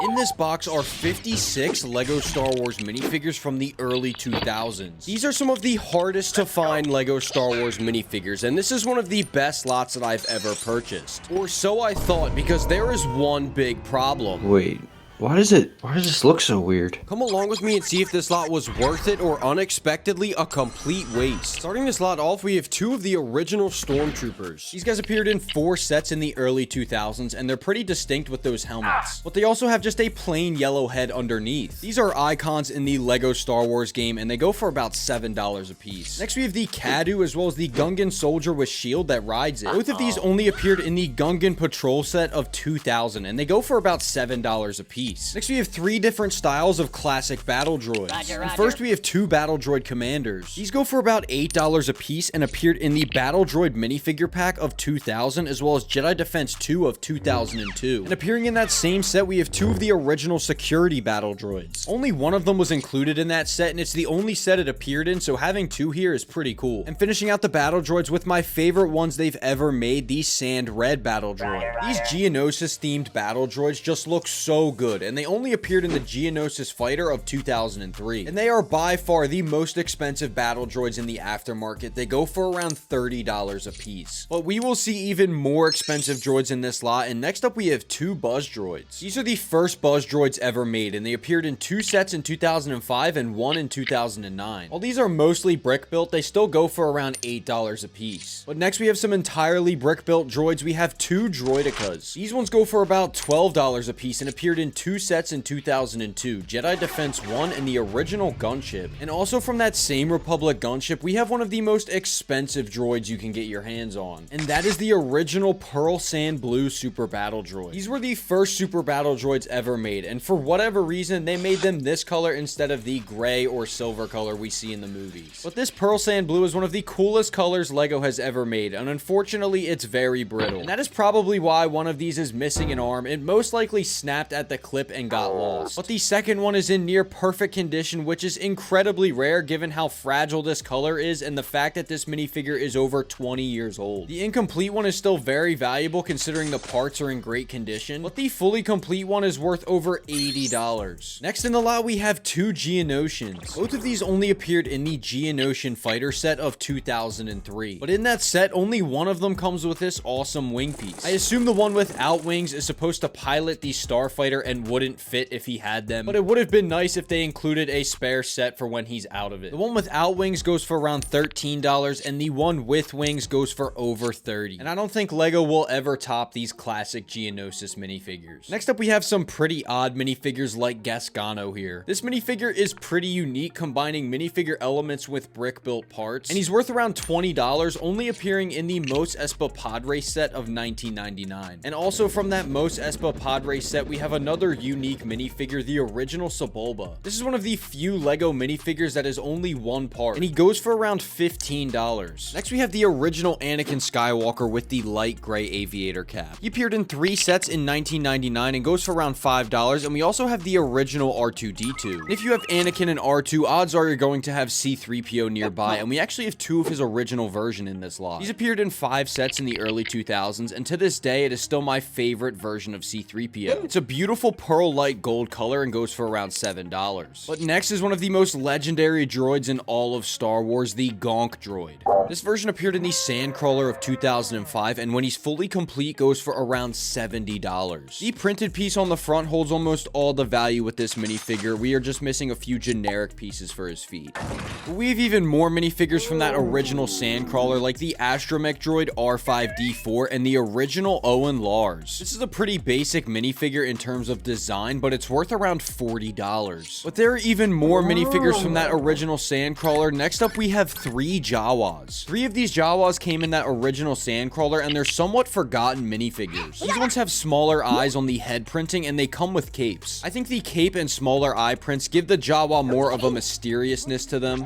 In this box are 56 LEGO Star Wars minifigures from the early 2000s. These are some of the hardest to find LEGO Star Wars minifigures, and this is one of the best lots that I've ever purchased. Or so I thought, because there is one big problem. Wait, why does this look so weird? Come along with me and see if this lot was worth it or unexpectedly a complete waste. Starting this lot off, we have two of the original Stormtroopers. These guys appeared in 4 sets in the early 2000s, and they're pretty distinct with those helmets. But they also have just a plain yellow head underneath. These are icons in the LEGO Star Wars game, and they go for about $7 a piece. Next, we have the Cadu as well as the Gungan soldier with shield that rides it. Both of these only appeared in the Gungan Patrol set of 2000, and they go for about $7 a piece. Next, we have 3 different styles of classic battle droids. And first, we have 2 battle droid commanders. These go for about $8 a piece and appeared in the battle droid minifigure pack of 2000 as well as Jedi Defense 2 of 2002. And appearing in that same set, we have 2 of the original security battle droids. Only one of them was included in that set, and it's the only set it appeared in, so having 2 here is pretty cool. And finishing out the battle droids with my favorite ones they've ever made, the Sand Red battle droid. These Geonosis themed battle droids just look so good, and they only appeared in the Geonosis Fighter of 2003. And they are by far the most expensive battle droids in the aftermarket. They go for around $30 a piece. But we will see even more expensive droids in this lot, and next up we have 2 Buzz droids. These are the first Buzz droids ever made, and they appeared in 2 sets in 2005 and 1 in 2009. While these are mostly brick built, they still go for around $8 a piece. But next we have some entirely brick built droids. We have 2 Droidicas. These ones go for about $12 a piece and appeared in 2 sets in 2002, Jedi Defense 1 and the original gunship. And also from that same Republic gunship, we have one of the most expensive droids you can get your hands on, and that is the original Pearl Sand Blue Super Battle Droid. These were the first Super Battle Droids ever made, and for whatever reason, they made them this color instead of the gray or silver color we see in the movies. But this Pearl Sand Blue is one of the coolest colors LEGO has ever made, and unfortunately, it's very brittle. And that is probably why one of these is missing an arm. It most likely snapped at the clip and got lost. But the second one is in near perfect condition, which is incredibly rare given how fragile this color is and the fact that this minifigure is over 20 years old. The incomplete one is still very valuable considering the parts are in great condition, but the fully complete one is worth over $80. Next in the lot, we have 2 Geonosians. Both of these only appeared in the Geonosian Fighter set of 2003, but in that set, only one of them comes with this awesome wing piece. I assume the one without wings is supposed to pilot the Starfighter and wouldn't fit if he had them, but it would have been nice if they included a spare set for when he's out of it. The one without wings goes for around $13, and the one with wings goes for over $30. And I don't think LEGO will ever top these classic Geonosis minifigures. Next up, we have some pretty odd minifigures like Gasgano here. This minifigure is pretty unique, combining minifigure elements with brick-built parts, and he's worth around $20, only appearing in the Mos Espa Padre set of 1999. And also from that Mos Espa Padre set, we have another unique minifigure, the original Sebulba. This is one of the few LEGO minifigures that is only one part, and he goes for around $15. Next, we have the original Anakin Skywalker with the light gray aviator cap. He appeared in 3 sets in 1999 and goes for around $5, and we also have the original R2-D2. And if you have Anakin and R2, odds are you're going to have C-3PO nearby, and we actually have 2 of his original version in this lot. He's appeared in 5 sets in the early 2000s, and to this day, it is still my favorite version of C-3PO. It's a beautiful pearl light gold color and goes for around $7. But next is one of the most legendary droids in all of Star Wars, the Gonk droid. This version appeared in the Sandcrawler of 2005, and when he's fully complete, goes for around $70. The printed piece on the front holds almost all the value with this minifigure. We are just missing a few generic pieces for his feet. But we have even more minifigures from that original Sandcrawler, like the Astromech droid R5-D4 and the original Owen Lars. This is a pretty basic minifigure in terms of design, but it's worth around $40. But there are even more minifigures from that original Sandcrawler. Next up, we have 3 Jawas. 3 of these Jawas came in that original Sandcrawler, and they're somewhat forgotten minifigures. These ones have smaller eyes on the head printing, and they come with capes. I think the cape and smaller eye prints give the Jawa more of a mysteriousness to them.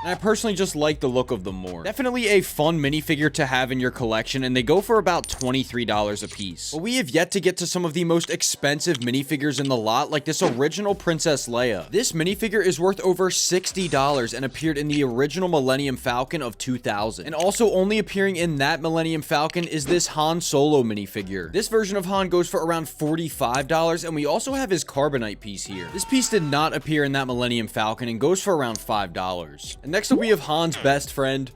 and I personally just like the look of them more. Definitely a fun minifigure to have in your collection, and they go for about $23 a piece. But we have yet to get to some of the most expensive minifigures in the lot, like this original Princess Leia. This minifigure is worth over $60 and appeared in the original Millennium Falcon of 2000. And also only appearing in that Millennium Falcon is this Han Solo minifigure. This version of Han goes for around $45, and we also have his carbonite piece here. This piece did not appear in that Millennium Falcon and goes for around $5. And next up we have Han's best friend.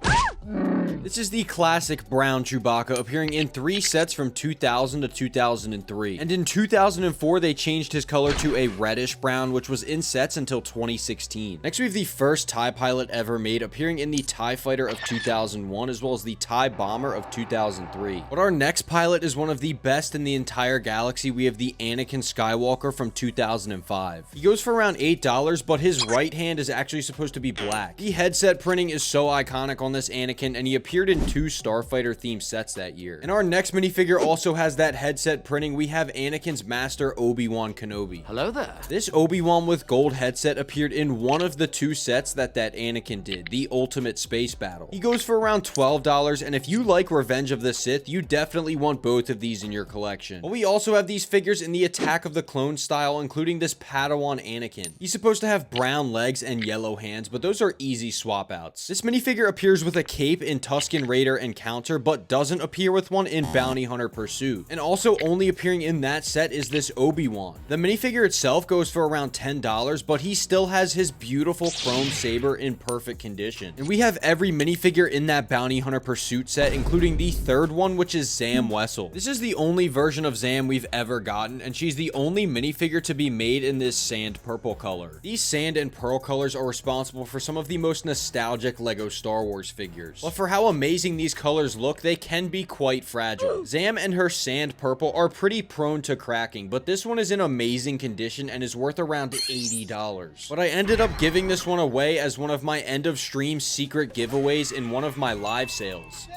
This is the classic brown Chewbacca, appearing in 3 sets from 2000 to 2003. And in 2004, they changed his color to a reddish brown, which was in sets until 2016. Next, we have the first TIE pilot ever made, appearing in the TIE Fighter of 2001, as well as the TIE Bomber of 2003. But our next pilot is one of the best in the entire galaxy. We have the Anakin Skywalker from 2005. He goes for around $8, but his right hand is actually supposed to be black. The headset printing is so iconic on this Anakin, and he appeared in 2 Starfighter themed sets that year. And our next minifigure also has that headset printing. We have Anakin's master, Obi-Wan Kenobi. Hello there. This Obi-Wan with gold headset appeared in one of the 2 sets that Anakin did, the Ultimate Space Battle. He goes for around $12, and if you like Revenge of the Sith, you definitely want both of these in your collection. But we also have these figures in the Attack of the Clones style, including this Padawan Anakin. He's supposed to have brown legs and yellow hands, but those are easy swap outs. This minifigure appears with a cape in Tusken Raider Encounter, but doesn't appear with one in Bounty Hunter Pursuit. And also only appearing in that set is this Obi-Wan. The minifigure itself goes for around $10, but he still has his beautiful chrome saber in perfect condition. And we have every minifigure in that Bounty Hunter Pursuit set, including the 3rd one, which is Zam Wessel. This is the only version of Zam we've ever gotten, and she's the only minifigure to be made in this sand purple color. These sand and pearl colors are responsible for some of the most nostalgic LEGO Star Wars figures. But for how amazing these colors look, they can be quite fragile. Zam and her sand purple are pretty prone to cracking, but this one is in amazing condition and is worth around $80. But I ended up giving this one away as one of my end of stream secret giveaways in one of my live sales.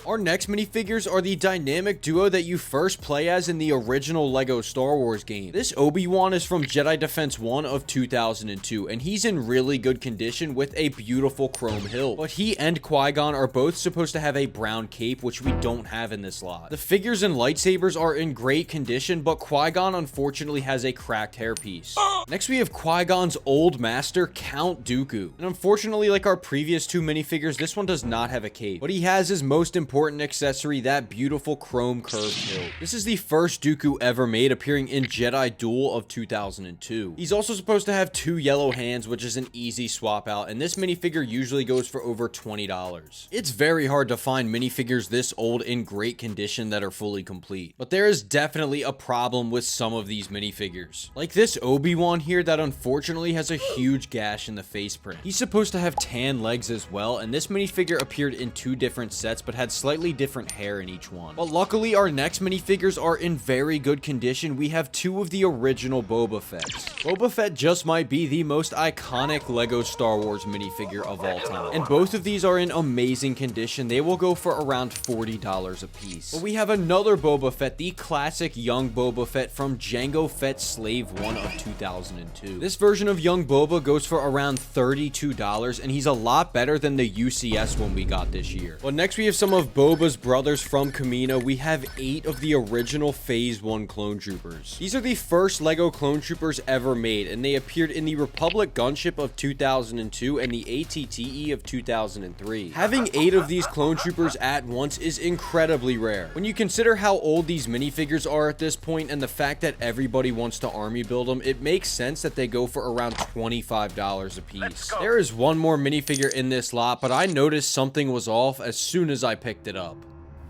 Our next minifigures are the dynamic duo that you first play as in the original LEGO Star Wars game. This Obi-Wan is from Jedi Defense 1 of 2002, and he's in really good condition with a beautiful chrome hilt. But he and Qui-Gon are both supposed to have a brown cape, which we don't have in this lot. The figures and lightsabers are in great condition, but Qui-Gon unfortunately has a cracked hairpiece. Next, we have Qui-Gon's old master, Count Dooku. And unfortunately, like our previous 2 minifigures, this one does not have a cape, but he has his most important accessory, that beautiful chrome curved hilt. This is the first Dooku ever made, appearing in Jedi Duel of 2002. He's also supposed to have 2 yellow hands, which is an easy swap out, and this minifigure usually goes for over $20. It's very hard to find minifigures this old in great condition that are fully complete, but there is definitely a problem with some of these minifigures. Like this Obi-Wan here that unfortunately has a huge gash in the face print. He's supposed to have tan legs as well, and this minifigure appeared in 2 different sets but had slightly different hair in each one. But luckily, our next minifigures are in very good condition. We have 2 of the original Boba Fett's. Boba Fett just might be the most iconic LEGO Star Wars minifigure of all time. And both of these are in amazing condition. They will go for around $40 a piece. But we have another Boba Fett, the classic young Boba Fett from Jango Fett's Slave 1 of 2002. This version of young Boba goes for around $32, and he's a lot better than the UCS one we got this year. But next, we have some of Boba's brothers from Kamino. We have 8 of the original Phase 1 Clone Troopers. These are the first LEGO Clone Troopers ever made, and they appeared in the Republic Gunship of 2002 and the ATTE of 2003. Having 8 of these Clone Troopers at once is incredibly rare. When you consider how old these minifigures are at this point and the fact that everybody wants to army build them, it makes sense that they go for around $25 a piece. There is one more minifigure in this lot, but I noticed something was off as soon as I picked it up.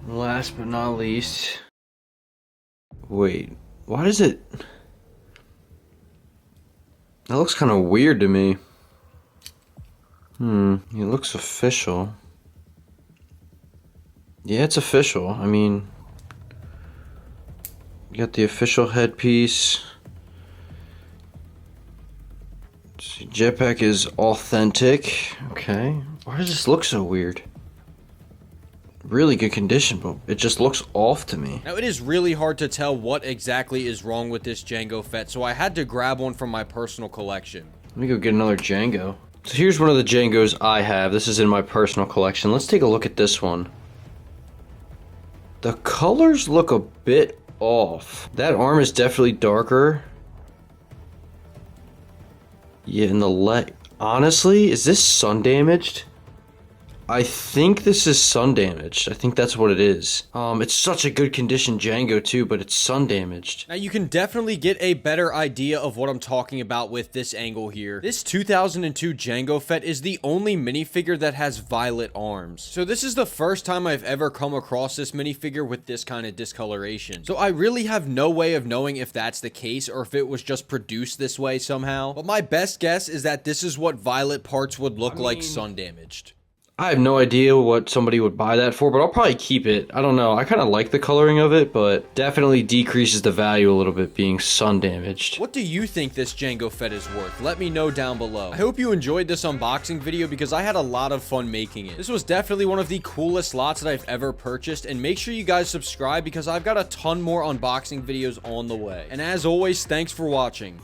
Last but not least. Wait, why does it... That looks kind of weird to me. It looks official. Yeah, it's official. I mean... You got the official headpiece. Jetpack is authentic. Okay. Why does this look so weird? Really good condition, but it just looks off to me. Now, it is really hard to tell what exactly is wrong with this Jango Fett, so I had to grab one from my personal collection. Let me go get another Jango. So here's one of the Jangos I have. This is in my personal collection. Let's take a look at this one. The colors look a bit off. That arm is definitely darker. Yeah, and the leg. Honestly, is this sun damaged? I think this is sun damaged. I think that's what it is. It's such a good condition Jango too, but it's sun damaged. Now you can definitely get a better idea of what I'm talking about with this angle here. This 2002 Jango Fett is the only minifigure that has violet arms. So this is the first time I've ever come across this minifigure with this kind of discoloration. So I really have no way of knowing if that's the case or if it was just produced this way somehow. But my best guess is that this is what violet parts would look like sun damaged. I have no idea what somebody would buy that for, but I'll probably keep it. I don't know. I kind of like the coloring of it, but definitely decreases the value a little bit being sun damaged. What do you think this Jango Fett is worth? Let me know down below. I hope you enjoyed this unboxing video because I had a lot of fun making it. This was definitely one of the coolest lots that I've ever purchased, and make sure you guys subscribe because I've got a ton more unboxing videos on the way. And as always, thanks for watching.